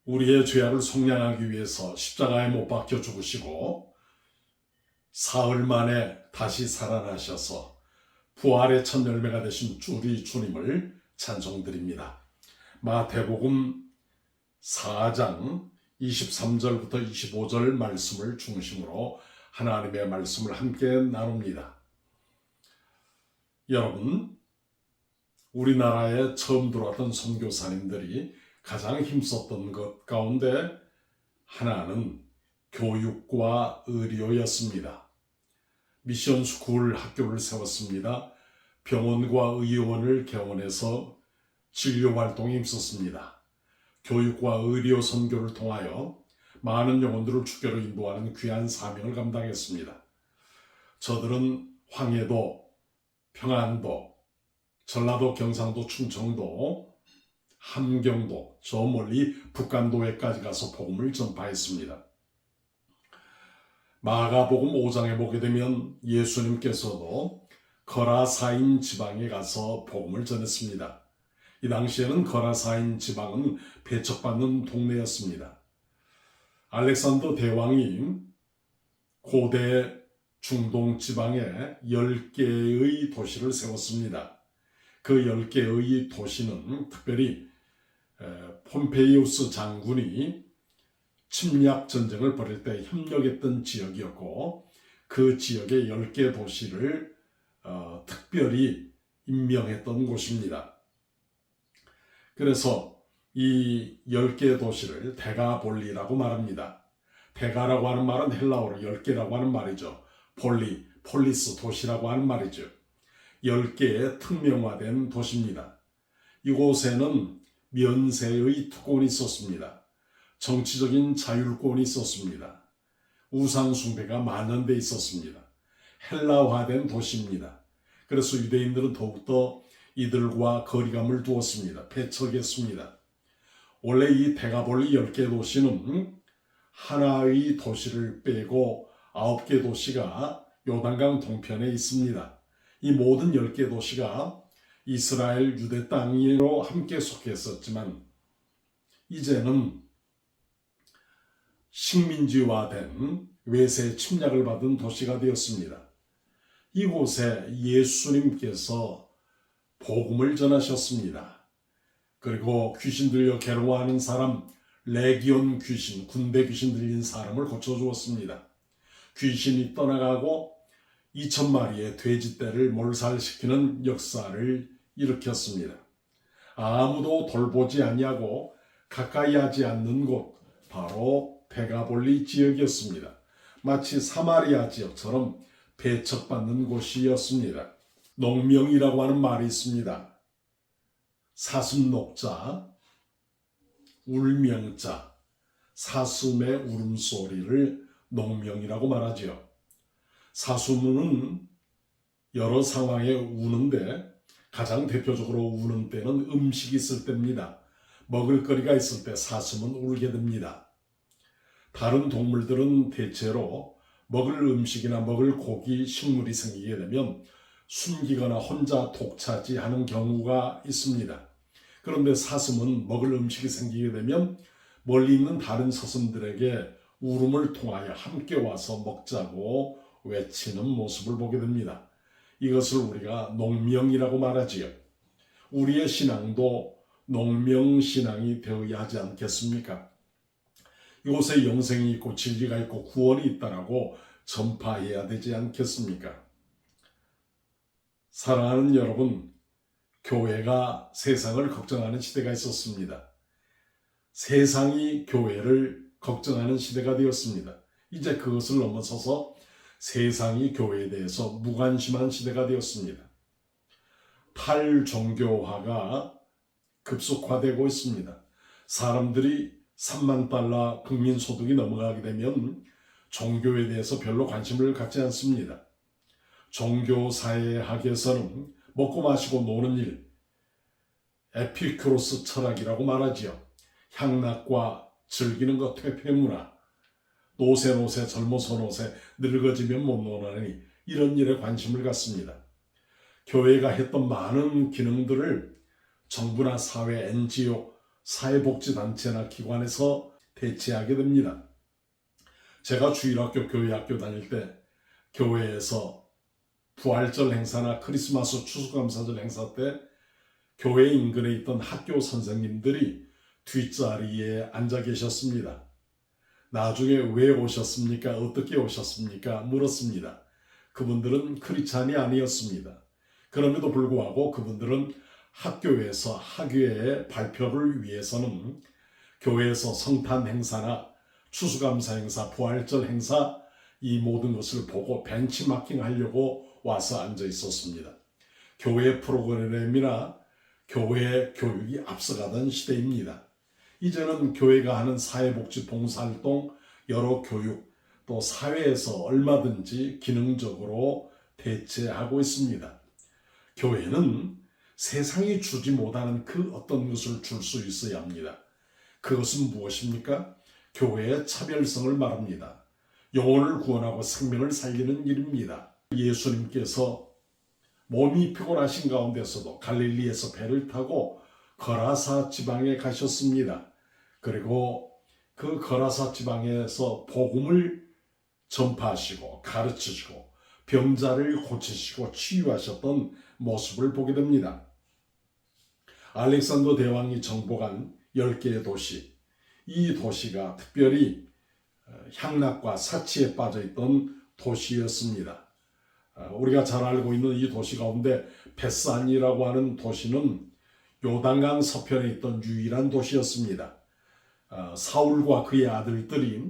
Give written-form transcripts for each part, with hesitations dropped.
우리의 죄악을 속량하기 위해서 십자가에 못 박혀 죽으시고 사흘 만에 다시 살아나셔서 부활의 첫 열매가 되신 우리 주님을 찬송드립니다. 마태복음 4장 23절부터 25절 말씀을 중심으로 하나님의 말씀을 함께 나눕니다. 여러분, 우리나라에 처음 들어왔던 선교사님들이 가장 힘썼던 것 가운데 하나는 교육과 의료였습니다. 미션 스쿨 학교를 세웠습니다. 병원과 의원을 개원해서 진료 활동에 힘썼습니다. 교육과 의료 선교를 통하여 많은 영혼들을 주께로 인도하는 귀한 사명을 감당했습니다. 저들은 황해도, 평안도, 전라도, 경상도, 충청도, 함경도, 저 멀리 북간도에까지 가서 복음을 전파했습니다. 마가복음 5장에 보게 되면 예수님께서도 거라사인 지방에 가서 복음을 전했습니다. 이 당시에는 거라사인 지방은 배척받는 동네였습니다. 알렉산더 대왕이 고대 중동 지방에 10개의 도시를 세웠습니다. 그 10개의 도시는 특별히 폼페이우스 장군이 침략 전쟁을 벌일 때 협력했던 지역이었고, 그 지역의 10개 도시를 특별히 임명했던 곳입니다. 그래서 이 10개 도시를 데가볼리라고 말합니다. 데가라고 하는 말은 헬라어로 10개라고 하는 말이죠. 폴리스, 도시라고 하는 말이죠. 10개의 특명화된 도시입니다. 이곳에는 면세의 특권이 있었습니다. 정치적인 자율권이 있었습니다. 우상 숭배가 만연돼 있었습니다. 헬라화된 도시입니다. 그래서 유대인들은 더욱더 이들과 거리감을 두었습니다. 배척했습니다. 원래 이 데가볼리 10개 도시는 하나의 도시를 빼고 9개 도시가 요단강 동편에 있습니다. 이 모든 10개 도시가 이스라엘 유대 땅으로 함께 속했었지만 이제는 식민지화된 외세 침략을 받은 도시가 되었습니다. 이곳에 예수님께서 복음을 전하셨습니다. 그리고 귀신 들려 괴로워하는 사람, 레기온 귀신, 군대 귀신 들린 사람을 고쳐주었습니다. 귀신이 떠나가고 2,000마리의 돼지떼를 몰살시키는 역사를 일으켰습니다. 아무도 돌보지 아니하고 가까이 하지 않는 곳, 바로 데가볼리 지역이었습니다. 마치 사마리아 지역처럼 배척받는 곳이었습니다. 농명이라고 하는 말이 있습니다. 사슴녹자, 울명자, 사슴의 울음소리를 농명이라고 말하지요. 사슴은 여러 상황에 우는데 가장 대표적으로 우는 때는 음식이 있을 때입니다. 먹을거리가 있을 때 사슴은 울게 됩니다. 다른 동물들은 대체로 먹을 음식이나 먹을 고기, 식물이 생기게 되면 숨기거나 혼자 독차지하는 경우가 있습니다. 그런데 사슴은 먹을 음식이 생기게 되면 멀리 있는 다른 사슴들에게 울음을 통하여 함께 와서 먹자고 외치는 모습을 보게 됩니다. 이것을 우리가 농명이라고 말하지요. 우리의 신앙도 농명신앙이 되어야 하지 않겠습니까? 이곳에 영생이 있고 진리가 있고 구원이 있다라고 전파해야 되지 않겠습니까? 사랑하는 여러분, 교회가 세상을 걱정하는 시대가 있었습니다. 세상이 교회를 걱정하는 시대가 되었습니다. 이제 그것을 넘어서서 세상이 교회에 대해서 무관심한 시대가 되었습니다. 탈종교화가 급속화되고 있습니다. 사람들이 3만 달러 국민소득이 넘어가게 되면 종교에 대해서 별로 관심을 갖지 않습니다. 종교사회학에서는 먹고 마시고 노는 일, 에피큐로스 철학이라고 말하지요. 향락과 즐기는 것, 퇴폐문화, 노세 젊어서 노세, 늙어지면 못 노나니 이런 일에 관심을 갖습니다. 교회가 했던 많은 기능들을 정부나 사회, NGO, 사회복지단체나 기관에서 대체하게 됩니다. 제가 주일학교, 교회학교 다닐 때 교회에서 부활절 행사나 크리스마스 추수감사절 행사 때 교회 인근에 있던 학교 선생님들이 뒷자리에 앉아 계셨습니다. 나중에 왜 오셨습니까? 어떻게 오셨습니까? 물었습니다. 그분들은 크리스찬이 아니었습니다. 그럼에도 불구하고 그분들은 학교에서 학예의 발표를 위해서는 교회에서 성탄 행사나 추수감사 행사, 부활절 행사 이 모든 것을 보고 벤치마킹 하려고 와서 앉아 있었습니다. 교회 프로그램이나 교회 교육이 앞서가던 시대입니다. 이제는 교회가 하는 사회복지 봉사활동, 여러 교육, 또 사회에서 얼마든지 기능적으로 대체하고 있습니다. 교회는 세상이 주지 못하는 그 어떤 것을 줄 수 있어야 합니다. 그것은 무엇입니까? 교회의 차별성을 말합니다. 영혼을 구원하고 생명을 살리는 일입니다. 예수님께서 몸이 피곤하신 가운데서도 갈릴리에서 배를 타고 거라사 지방에 가셨습니다. 그리고 그 거라사 지방에서 복음을 전파하시고 가르치시고 병자를 고치시고 치유하셨던 모습을 보게 됩니다. 알렉산더 대왕이 정복한 10개의 도시, 이 도시가 특별히 향락과 사치에 빠져있던 도시였습니다. 우리가 잘 알고 있는 이 도시 가운데 베산이라고 하는 도시는 요단강 서편에 있던 유일한 도시였습니다. 사울과 그의 아들들이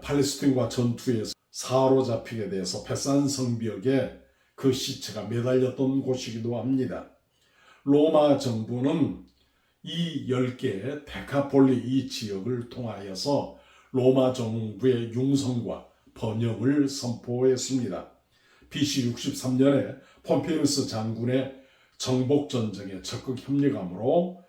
팔레스틴과 전투에서 사로잡히게 돼서 베산 성벽에 그 시체가 매달렸던 곳이기도 합니다. 로마 정부는 이 10개의 데카폴리 이 지역을 통하여서 로마 정부의 융성과 번영을 선포했습니다. BC 63년에 폼페이우스 장군의 정복전쟁에 적극 협력함으로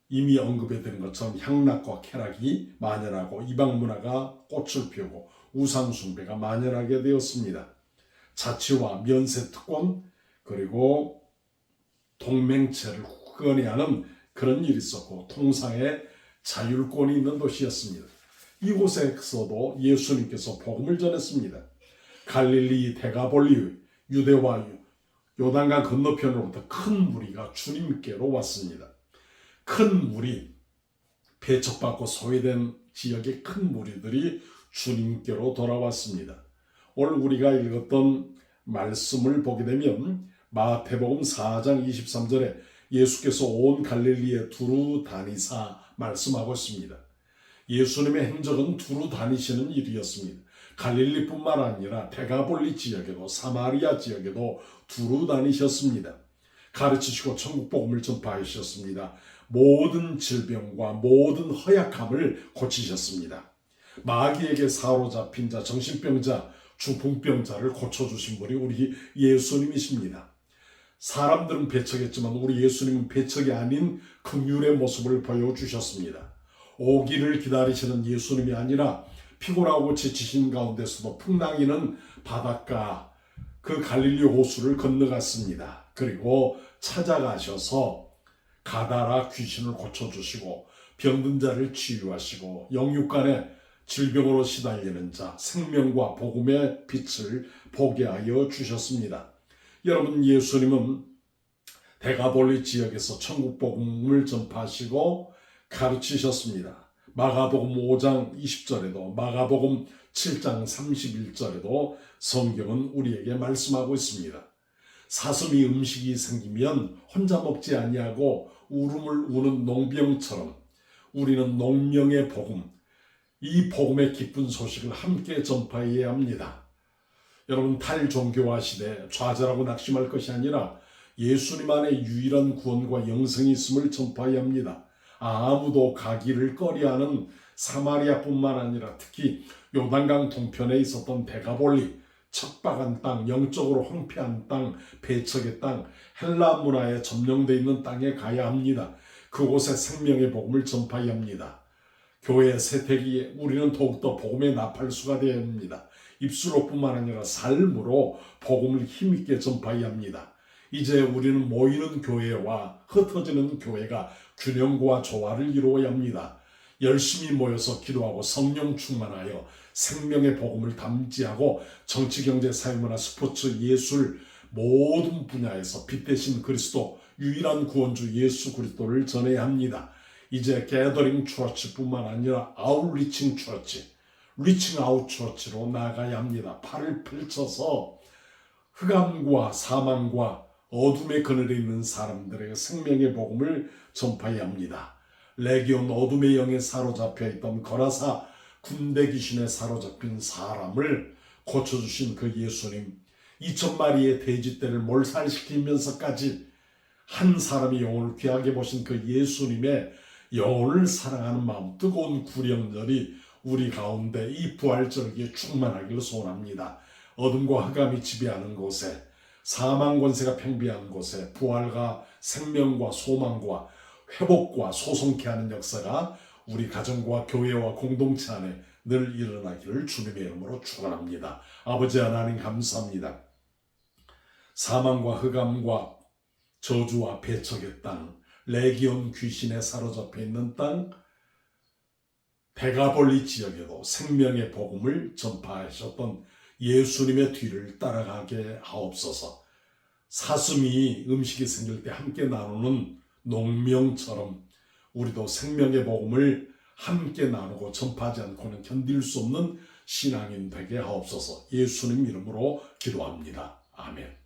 이미 언급해드린 것처럼 향락과 쾌락이 만연하고 이방문화가 꽃을 피우고 우상숭배가 만연하게 되었습니다. 자치와 면세특권 그리고 동맹체를 굳건히 하는 그런 일이 있었고 통상의 자율권이 있는 도시였습니다. 이곳에서도 예수님께서 복음을 전했습니다. 갈릴리 데가볼리 유대와 요단강 건너편으로부터 큰 무리가 주님께로 왔습니다. 큰 무리, 배척받고 소외된 지역의 큰 무리들이 주님께로 돌아왔습니다. 오늘 우리가 읽었던 말씀을 보게 되면 마태복음 4장 23절에 예수께서 온 갈릴리에 두루 다니사 말씀하고 있습니다. 예수님의 행적은 두루 다니시는 일이었습니다. 갈릴리뿐만 아니라 데가볼리 지역에도 사마리아 지역에도 두루 다니셨습니다. 가르치시고 천국 복음을 전파하셨습니다. 모든 질병과 모든 허약함을 고치셨습니다. 마귀에게 사로잡힌 자, 정신병자, 중풍병자를 고쳐주신 분이 우리 예수님이십니다. 사람들은 배척했지만 우리 예수님은 배척이 아닌 긍휼의 모습을 보여주셨습니다. 오기를 기다리시는 예수님이 아니라 피곤하고 지치신 가운데서도 풍랑이는 바닷가 그 갈릴리 호수를 건너갔습니다. 그리고 찾아가셔서 가다라 귀신을 고쳐주시고 병든 자를 치유하시고 영육간에 질병으로 시달리는 자 생명과 복음의 빛을 보게 하여 주셨습니다. 여러분, 예수님은 데가볼리 지역에서 천국 복음을 전파하시고 가르치셨습니다. 마가복음 5장 20절에도 마가복음 7장 31절에도 성경은 우리에게 말씀하고 있습니다. 사슴이 음식이 생기면 혼자 먹지 아니하고 울음을 우는 농병처럼 우리는 농명의 복음, 이 복음의 기쁜 소식을 함께 전파해야 합니다. 여러분, 탈종교화 시대 좌절하고 낙심할 것이 아니라 예수님 안에 유일한 구원과 영생이 있음을 전파해야 합니다. 아무도 가기를 꺼려하는 사마리아뿐만 아니라 특히 요단강 동편에 있었던 데가볼리, 척박한 땅, 영적으로 황폐한 땅, 배척의 땅, 헬라 문화에 점령되어 있는 땅에 가야 합니다. 그곳에 생명의 복음을 전파해야 합니다. 교회 세택이 우리는 더욱더 복음의 나팔수가 되어야 합니다. 입술로뿐만 아니라 삶으로 복음을 힘있게 전파해야 합니다. 이제 우리는 모이는 교회와 흩어지는 교회가 균형과 조화를 이루어야 합니다. 열심히 모여서 기도하고 성령 충만하여 생명의 복음을 담지하고 정치, 경제, 사회문화, 스포츠, 예술 모든 분야에서 빛 대신 그리스도 유일한 구원주 예수 그리스도를 전해야 합니다. 이제 게더링 처치뿐만 아니라 아웃리칭 처치, 리칭 아웃 처치로 나가야 합니다. 팔을 펼쳐서 흑암과 사망과 어둠의 그늘에 있는 사람들에게 생명의 복음을 전파해야 합니다. 레기온 어둠의 영에 사로잡혀 있던 거라사 군대 귀신에 사로잡힌 사람을 고쳐주신 그 예수님, 2000마리의 돼지떼를 몰살시키면서까지 한 사람의 영혼을 귀하게 보신 그 예수님의 영혼을 사랑하는 마음, 뜨거운 구령절이 우리 가운데 이 부활절기에 충만하기를 소원합니다. 어둠과 흑암이 지배하는 곳에, 사망 권세가 팽배한 곳에 부활과 생명과 소망과 회복과 소송케 하는 역사가 우리 가정과 교회와 공동체 안에 늘 일어나기를 주님의 이름으로 축원합니다. 아버지 하나님 감사합니다. 사망과 흑암과 저주와 배척의 땅, 레기온 귀신에 사로잡혀 있는 땅, 대가볼리 지역에도 생명의 복음을 전파하셨던 예수님의 뒤를 따라가게 하옵소서. 사슴이 음식이 생길 때 함께 나누는 농명처럼 우리도 생명의 복음을 함께 나누고 전파하지 않고는 견딜 수 없는 신앙인 되게 하옵소서. 예수님 이름으로 기도합니다. 아멘.